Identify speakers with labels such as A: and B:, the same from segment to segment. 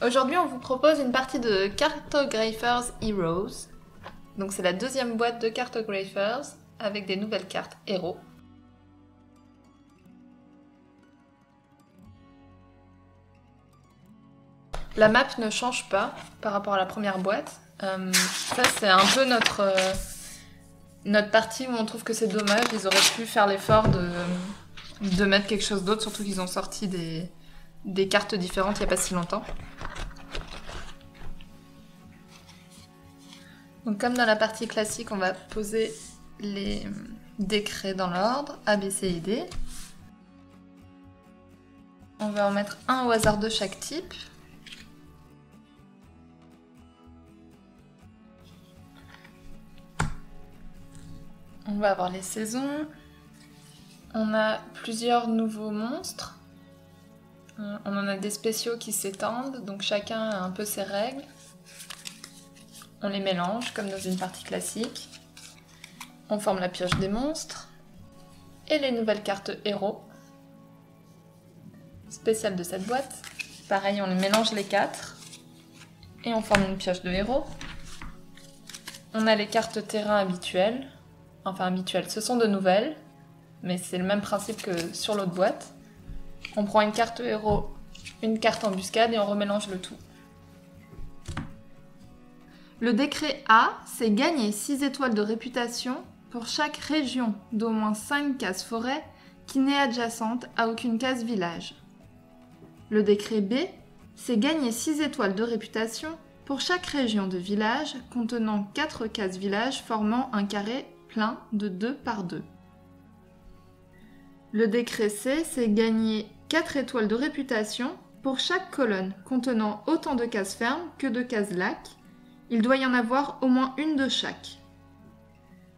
A: Aujourd'hui, on vous propose une partie de Cartographers Heroes. Donc c'est la deuxième boîte de Cartographers avec des nouvelles cartes héros. La map ne change pas par rapport à la première boîte. Ça c'est un peu notre partie où on trouve que c'est dommage. Ils auraient pu faire l'effort de mettre quelque chose d'autre, surtout qu'ils ont sorti des cartes différentes il n'y a pas si longtemps. Donc comme dans la partie classique, on va poser les décrets dans l'ordre, A, B, C et D. On va en mettre un au hasard de chaque type. On va avoir les saisons. On a plusieurs nouveaux monstres. On en a des spéciaux qui s'étendent, donc chacun a un peu ses règles. On les mélange comme dans une partie classique. On forme la pioche des monstres. Et les nouvelles cartes héros. Spéciales de cette boîte. Pareil, on les mélange les quatre. Et on forme une pioche de héros. On a les cartes terrain habituelles. Enfin habituelles, ce sont de nouvelles. Mais c'est le même principe que sur l'autre boîte. On prend une carte héros, une carte embuscade et on remélange le tout. Le décret A, c'est gagner 6 étoiles de réputation pour chaque région d'au moins 5 cases forêt qui n'est adjacente à aucune case village. Le décret B, c'est gagner 6 étoiles de réputation pour chaque région de village contenant 4 cases village formant un carré plein de 2 par 2. Le décret C, c'est gagner 4 étoiles de réputation pour chaque colonne contenant autant de cases fermes que de cases lacs. Il doit y en avoir au moins une de chaque.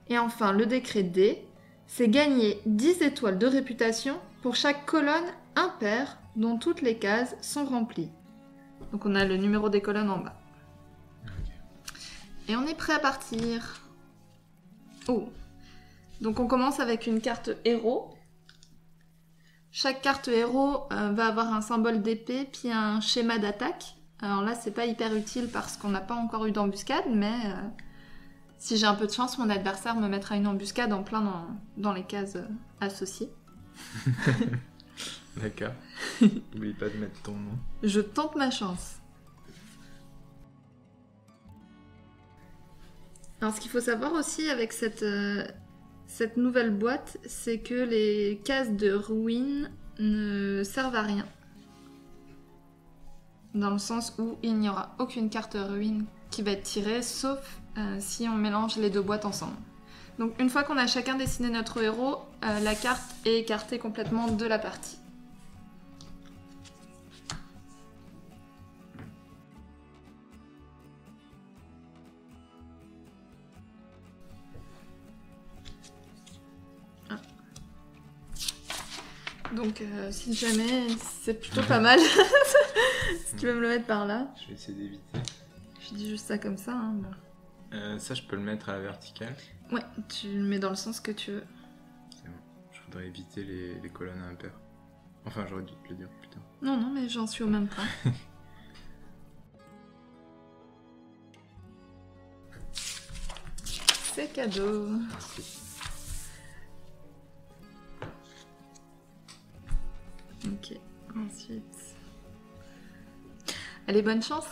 A: Et enfin, le décret D, c'est gagner 10 étoiles de réputation pour chaque colonne impaire dont toutes les cases sont remplies. Donc on a le numéro des colonnes en bas. Et on est prêt à partir. Oh. Donc on commence avec une carte héros. Chaque carte héros va avoir un symbole d'épée puis un schéma d'attaque. Alors là, c'est pas hyper utile parce qu'on n'a pas encore eu d'embuscade, mais si j'ai un peu de chance, mon adversaire me mettra une embuscade en plein dans les cases associées.
B: D'accord. N'oublie pas de mettre ton nom.
A: Je tente ma chance. Alors ce qu'il faut savoir aussi avec cette nouvelle boîte, c'est que les cases de ruines ne servent à rien. Dans le sens où il n'y aura aucune carte ruine qui va être tirée, sauf si on mélange les deux boîtes ensemble. Donc une fois qu'on a chacun dessiné notre héros, la carte est écartée complètement de la partie. Ah. Donc si jamais, c'est plutôt pas mal. Si tu veux me le mettre par là.
B: Je vais essayer d'éviter.
A: Je dis juste ça comme ça. Hein, bon.
B: Ça, je peux le mettre à la verticale.
A: Ouais, tu le mets dans le sens que tu veux.
B: C'est bon. Je voudrais éviter les colonnes impaires. Enfin, j'aurais dû te le dire plus tard.
A: Non, non, mais j'en suis au même point. C'est cadeau.
B: Merci.
A: Ok, ensuite... Allez, bonne chance.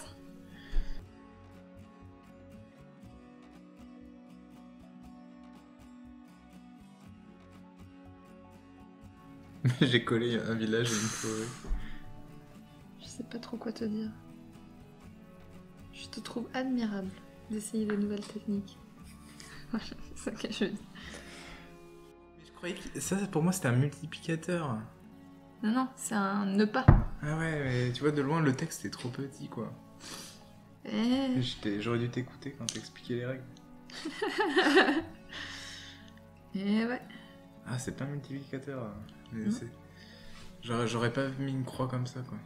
B: J'ai collé un village et une forêt.
A: Je sais pas trop quoi te dire. Je te trouve admirable d'essayer de nouvelles techniques. Voilà, c'est ce que je dis.
B: Mais je croyais que ça, pour moi, c'était un multiplicateur.
A: Non, non, c'est un ne pas.
B: Ah ouais, mais tu vois, de loin, le texte est trop petit, quoi. J'aurais dû t'écouter quand t'expliquais les règles.
A: Ouais.
B: Ah, c'est pas un multiplicateur. Mais j'aurais pas mis une croix comme ça, quoi.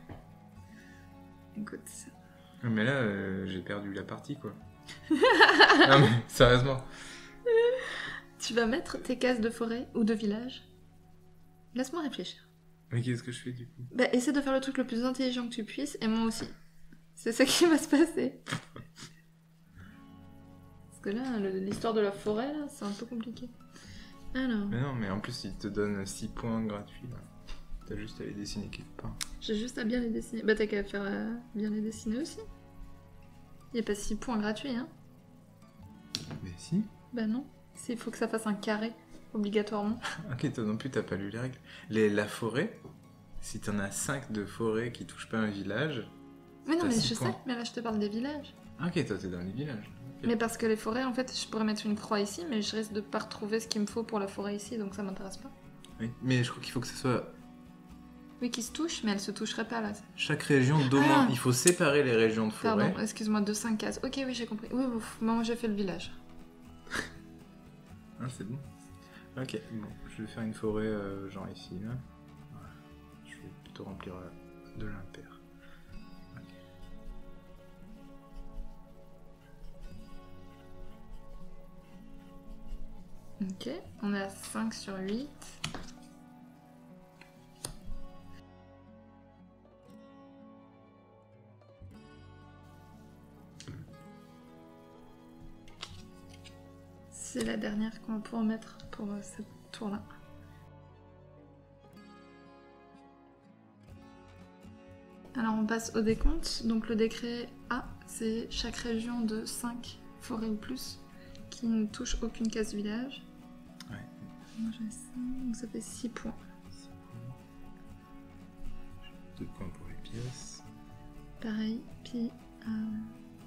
A: Écoute.
B: Mais là, j'ai perdu la partie, quoi. Non, mais sérieusement.
A: Tu vas mettre tes cases de forêt ou de village? Laisse-moi réfléchir.
B: Mais qu'est-ce que je fais du coup?
A: Bah, essaie de faire le truc le plus intelligent que tu puisses, et moi aussi. C'est ça qui va se passer. Parce que là, l'histoire de la forêt, là, c'est un peu compliqué. Alors,
B: Mais non, mais en plus, il te donne 6 points gratuits là. T'as juste à les dessiner quelque part.
A: j'ai juste à bien les dessiner. Bah, t'as qu'à faire bien les dessiner aussi. Il n'y a pas 6 points gratuits, hein.
B: Mais si.
A: Bah non. Il faut que ça fasse un carré, obligatoirement.
B: Ok, toi non plus, t'as pas lu les règles. La forêt, si t'en as 5 de forêt qui touchent pas un village.
A: Mais non,
B: T'as
A: mais
B: 6
A: je
B: points.
A: sais, mais là je te parle des villages.
B: Ah, ok, toi t'es dans les villages. Ok.
A: Mais parce que les forêts, en fait, je pourrais mettre une croix ici, mais je risque de pas retrouver ce qu'il me faut pour la forêt ici, donc ça m'intéresse pas.
B: Oui. Mais je crois qu'il faut que ce soit
A: Oui, qui se touchent, mais elles se toucheraient pas là.
B: chaque région d'au moins.
A: Ah.
B: Il faut séparer les régions de forêt.
A: Pardon, excuse-moi, de 5 cases. Ok, oui, j'ai compris. Oui, ouf, moi j'ai fait le village.
B: Ah, c'est bon. Ok, bon, je vais faire une forêt genre ici là. Voilà. Je vais plutôt remplir de l'impair.
A: Ok, on est à 5 sur 8. C'est la dernière qu'on va pouvoir mettre pour ce tour-là. Alors on passe au décompte. Donc le décret A, c'est chaque région de 5 forêts ou plus qui ne touche aucune case village.
B: Ouais.
A: Moi j'ai ça, donc ça fait 6 points.
B: 2 points pour les pièces.
A: Pareil, puis...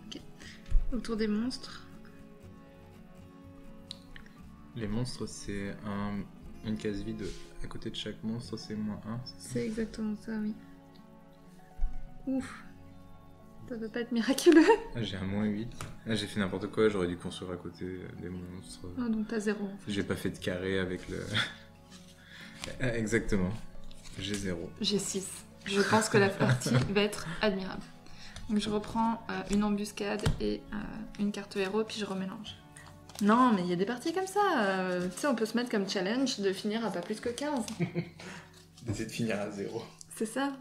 A: ok. Autour des monstres.
B: Les monstres, c'est une case vide. À côté de chaque monstre, c'est -1.
A: C'est exactement ça, oui. Ouf. Ça peut pas être miraculeux.
B: Ah, j'ai un -8. Ah, j'ai fait n'importe quoi, j'aurais dû construire à côté des monstres.
A: Ah, donc t'as 0 en fait.
B: J'ai pas fait de carré avec le... Ah, exactement. J'ai 0.
A: J'ai 6. Je pense que la partie va être admirable. Donc je reprends une embuscade et une carte héros, puis je remélange. Non, mais il y a des parties comme ça. Tu sais, on peut se mettre comme challenge de finir à pas plus que 15.
B: D'essayer de finir à 0.
A: C'est ça.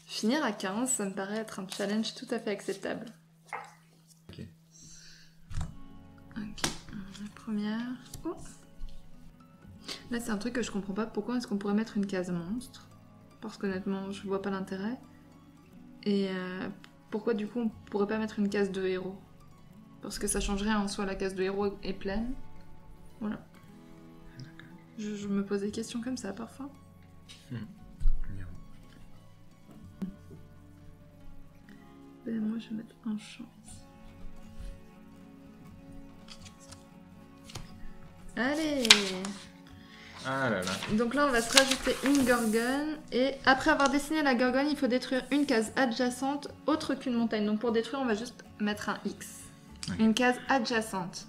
A: Finir à 15, ça me paraît être un challenge tout à fait acceptable.
B: Ok.
A: Ok, la première. Oh. Là, c'est un truc que je comprends pas. Pourquoi est-ce qu'on pourrait mettre une case monstre? Parce qu'honnêtement, je vois pas l'intérêt. Et pourquoi du coup on pourrait pas mettre une case de héros? Parce que ça changerait en soi, la case de héros est pleine. Voilà. Je me pose des questions comme ça parfois. Ben, moi je vais mettre un champ ici. Allez!
B: Ah là là.
A: Donc là on va se rajouter une gorgone. Et après avoir dessiné la gorgone, il faut détruire une case adjacente autre qu'une montagne. Donc pour détruire, on va juste mettre un X.
B: Ok.
A: Une case adjacente.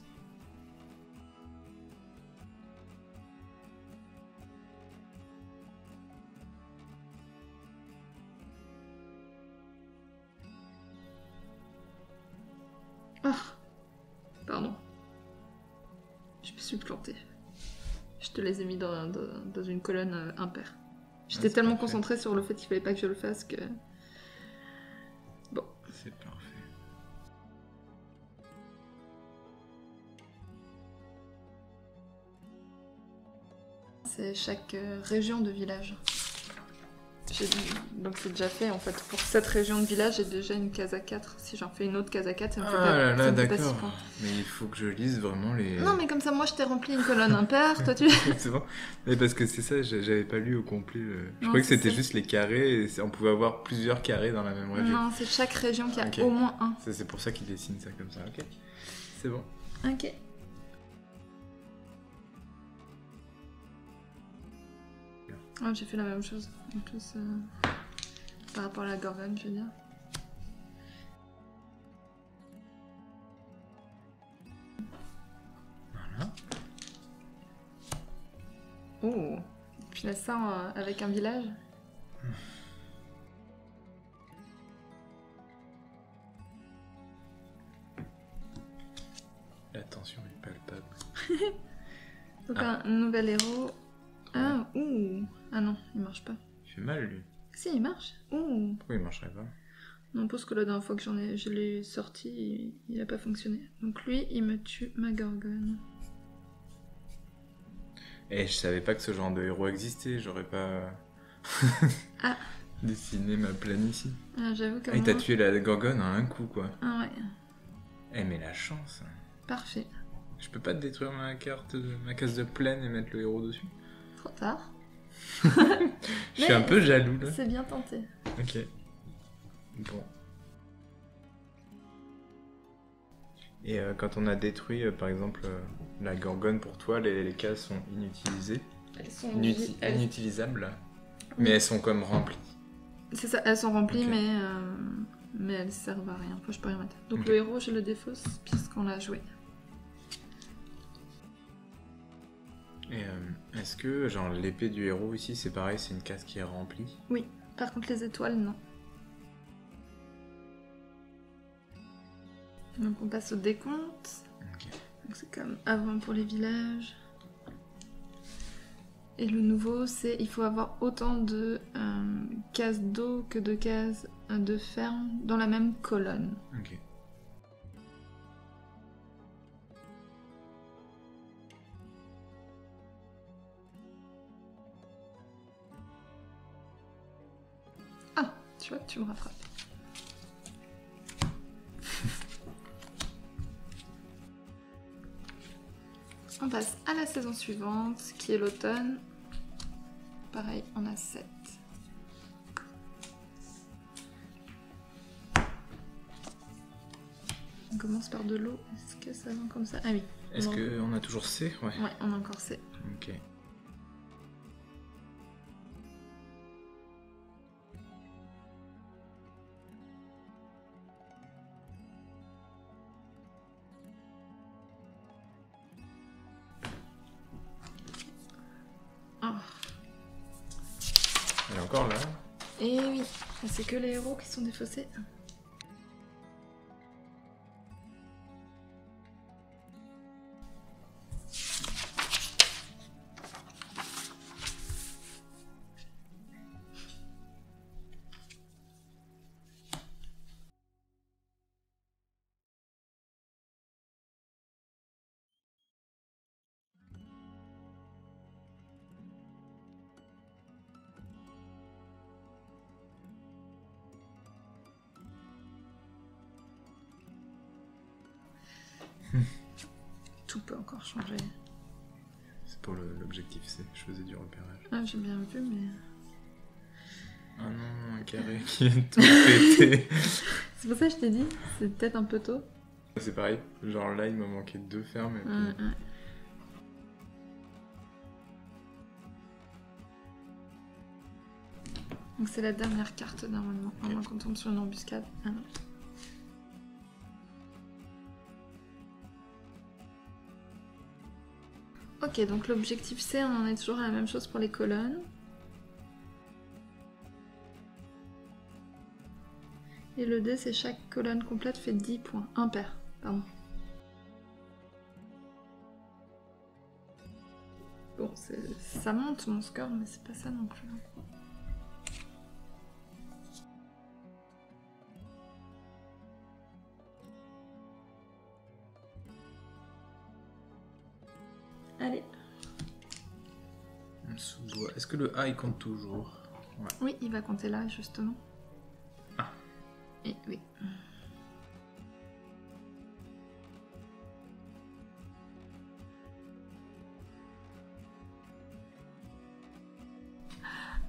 A: Oh, pardon. Je me suis plantée. Je te les ai mis dans une colonne impaire. J'étais
B: c'est
A: tellement
B: parfait.
A: concentrée sur le fait qu'il fallait pas que je le fasse que... Bon.
B: C'est parfait.
A: C'est chaque région de village. Donc c'est déjà fait en fait. Pour cette région de village, j'ai déjà une case à 4. Si j'en fais une autre case à 4, ça me fait
B: Ah
A: pas,
B: là
A: ça
B: là,
A: me fait pas
B: d'accord.
A: 6 points.
B: Mais il faut que je lise vraiment les...
A: Non mais comme ça, moi je t'ai rempli une colonne impaire, toi tu...
B: C'est bon. Mais parce que c'est ça, j'avais pas lu au complet. Je
A: Non,
B: croyais que
A: c'est
B: c'était
A: ça.
B: juste les carrés, et on pouvait avoir plusieurs carrés dans la même région.
A: Non, c'est chaque région qui a
B: Ok.
A: au moins un.
B: C'est pour ça qu'ils dessinent ça comme ça, ok. C'est bon.
A: Ok. Ah, j'ai fait la même chose. En plus, par rapport à la gorgone, je veux dire.
B: Voilà.
A: Oh, puis là ça avec un village.
B: La tension est palpable.
A: Donc un nouvel héros. Ah, ouh. Ah non, il marche pas.
B: Il fait mal, lui.
A: Si, il marche. Ouh.
B: Pourquoi il marcherait pas?
A: Non, parce que la dernière fois que je l'ai sorti, il a pas fonctionné. Donc lui, il me tue ma gorgone.
B: Eh, je savais pas que ce genre de héros existait, j'aurais pas
A: Ah.
B: dessiné ma plaine ici.
A: Ah, j'avoue que.
B: Ah, il t'a tué la gorgone en un coup, quoi.
A: Ah ouais,
B: Eh, mais la chance.
A: parfait.
B: Je peux pas te détruire ma case de plaine et mettre le héros dessus?
A: Trop tard.
B: Je suis un peu jaloux, là.
A: C'est bien tenté.
B: Ok. Bon. Et quand on a détruit, par exemple, la gorgone, pour toi, les cases sont inutilisées.
A: Elles sont
B: Inutilisables.
A: Oui.
B: Mais elles sont comme remplies.
A: C'est ça, elles sont remplies,
B: Ok.
A: mais elles servent à rien. Faut que je peux rien mettre. Donc
B: Ok.
A: le héros, je le défausse puisqu'on l'a joué.
B: Et est-ce que, genre, l'épée du héros ici, c'est pareil, c'est une case qui est remplie?
A: Oui. Par contre, les étoiles, non. Donc on passe au décompte.
B: Ok.
A: Donc c'est comme avant pour les villages. Et le nouveau, c'est il faut avoir autant de cases d'eau que de cases de ferme dans la même colonne.
B: Ok.
A: Ah, tu vois que tu me rattrapes. On passe à la saison suivante, qui est l'automne. Pareil, on a 7. On commence par de l'eau. Est-ce que ça va comme ça? Ah oui.
B: Est-ce
A: Non.
B: qu'on a toujours C? Ouais.
A: Ouais, on a encore C.
B: Ok.
A: Oh.
B: Elle est encore là?
A: Et oui, c'est que les héros qui sont défaussés. Tout peut encore changer.
B: C'est pour l'objectif C, je faisais du repérage.
A: Ah, j'ai bien vu, mais...
B: Ah non, un carré qui est tout pété.
A: C'est pour ça que je t'ai dit, c'est peut-être un peu tôt.
B: C'est pareil, genre là il m'a manqué 2 fermes et puis...
A: Ouais. Donc c'est la dernière carte normalement, à moins qu'on tombe sur une embuscade. Ah non. Ok, donc l'objectif C, on en est toujours à la même chose pour les colonnes. Et le D, c'est chaque colonne complète fait 10 points. Impair, pardon. Bon, ça monte mon score, mais c'est pas ça non plus. Allez.
B: On sous-doigt. Est-ce que le A il compte toujours? Ouais.
A: Oui, il va compter là, justement.
B: Ah.
A: Et oui.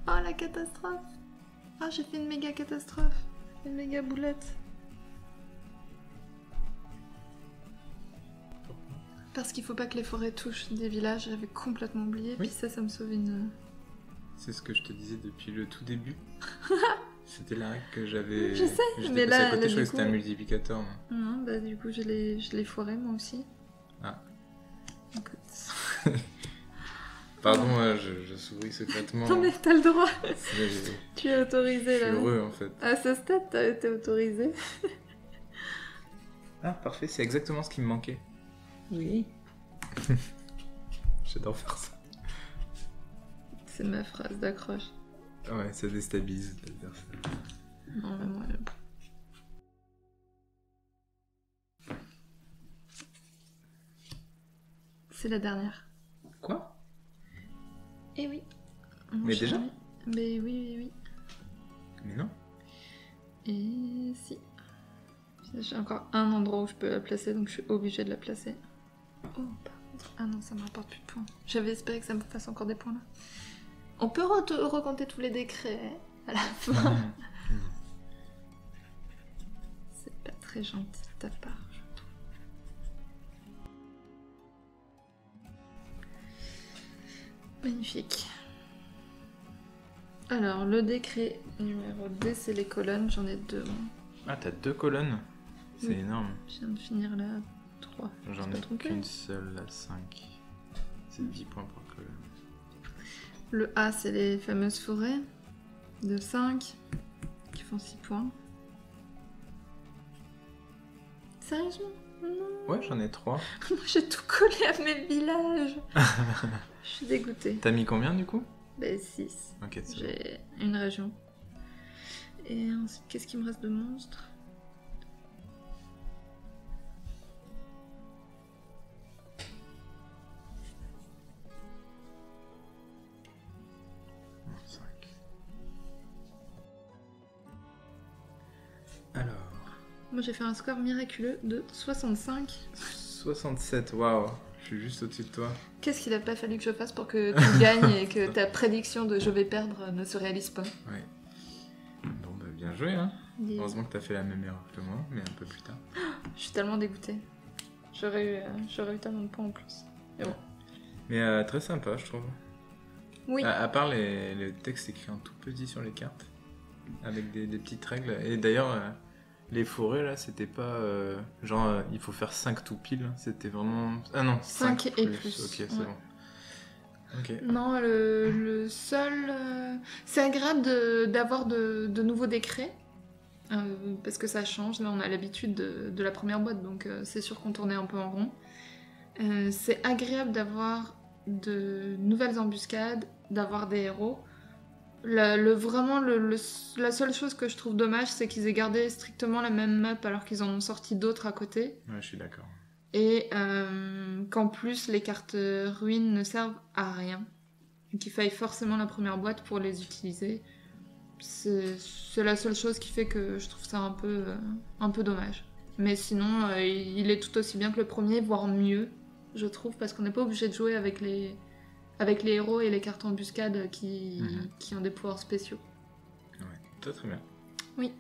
A: Oh, la catastrophe! Ah, j'ai fait une méga catastrophe. Une méga boulette. Parce qu'il faut pas que les forêts touchent des villages, j'avais complètement oublié,
B: Oui.
A: puis ça me sauve une...
B: C'est ce que je te disais depuis le tout début. C'était la règle que j'avais...
A: Je sais,
B: J'étais
A: mais
B: passé
A: là,
B: à côté,
A: là,
B: je croyais
A: du
B: que c'était un
A: coup-
B: multiplicateur. moi.
A: Non, bah du coup je l'ai foiré moi aussi.
B: Ah.
A: Écoute.
B: Pardon, je souris secrètement.
A: Non mais t'as le droit,
B: Je
A: tu es autorisé
B: suis
A: là.
B: heureux en fait.
A: À ce stade, t'as été autorisé.
B: Ah, parfait, c'est exactement ce qui me manquait.
A: Oui.
B: J'adore faire ça.
A: C'est ma phrase d'accroche.
B: Ouais, ça déstabilise l'adversaire.
A: Non, mais moi... C'est la dernière.
B: Quoi?
A: Eh oui.
B: Mais déjà?
A: Mais oui.
B: Mais non.
A: Et si. J'ai encore un endroit où je peux la placer, donc je suis obligée de la placer. Oh, par contre... Ah non, ça me rapporte plus de points. J'avais espéré que ça me fasse encore des points là. On peut recompter tous les décrets à la fin. C'est pas très gentil de ta part, je trouve. Magnifique. Alors, le décret numéro D, c'est les colonnes. J'en ai 2.
B: Ah, t'as 2 colonnes? C'est
A: Oui.
B: énorme.
A: Je viens de finir là 3.
B: J'en ai qu'une seule, là, 5. C'est 10 points par colonne.
A: Le A, c'est les fameuses forêts de 5 qui font 6 points. Sérieusement? Non.
B: Ouais, j'en ai 3.
A: Moi, j'ai tout collé à mes villages. Je suis dégoûtée.
B: T'as mis combien du coup?
A: Ben 6.
B: Ok, c'est bon.
A: J'ai une région. Et ensuite, qu'est-ce qu'il me reste de monstres?
B: Alors...
A: Moi, j'ai fait un score miraculeux de 65.
B: 67, waouh. Je suis juste au-dessus de toi.
A: Qu'est-ce qu'il a pas fallu que je fasse pour que tu gagnes et que ta prédiction de je vais perdre ne se réalise pas?
B: Ouais. Bon, bah bien joué, hein.
A: Et...
B: Heureusement que t'as fait la même erreur que moi, mais un peu plus tard.
A: Je suis tellement dégoûtée. J'aurais eu tellement de points en plus. Mais bon.
B: Mais très sympa, je trouve.
A: Oui.
B: À part le texte écrit en tout petit sur les cartes, avec des petites règles. Et d'ailleurs, les forêts, là, c'était pas... il faut faire 5 tout pile. C'était vraiment... Ah non,
A: 5 et plus.
B: Ok, c'est
A: ouais.
B: bon. Ok.
A: Non, le seul... C'est agréable d'avoir de nouveaux décrets. Parce que ça change. Là, on a l'habitude de la première boîte, donc c'est sûr qu'on tournait un peu en rond. C'est agréable d'avoir de nouvelles embuscades, d'avoir des héros. Vraiment, la seule chose que je trouve dommage, c'est qu'ils aient gardé strictement la même map alors qu'ils en ont sorti d'autres à côté.
B: Ouais, je suis d'accord.
A: Et qu'en plus, les cartes ruines ne servent à rien. Et qu'il faille forcément la première boîte pour les utiliser. C'est la seule chose qui fait que je trouve ça un peu dommage. Mais sinon, il est tout aussi bien que le premier, voire mieux, je trouve, parce qu'on n'est pas obligé de jouer avec les héros et les cartes embuscades qui ont des pouvoirs spéciaux.
B: Ouais, très bien.
A: Oui.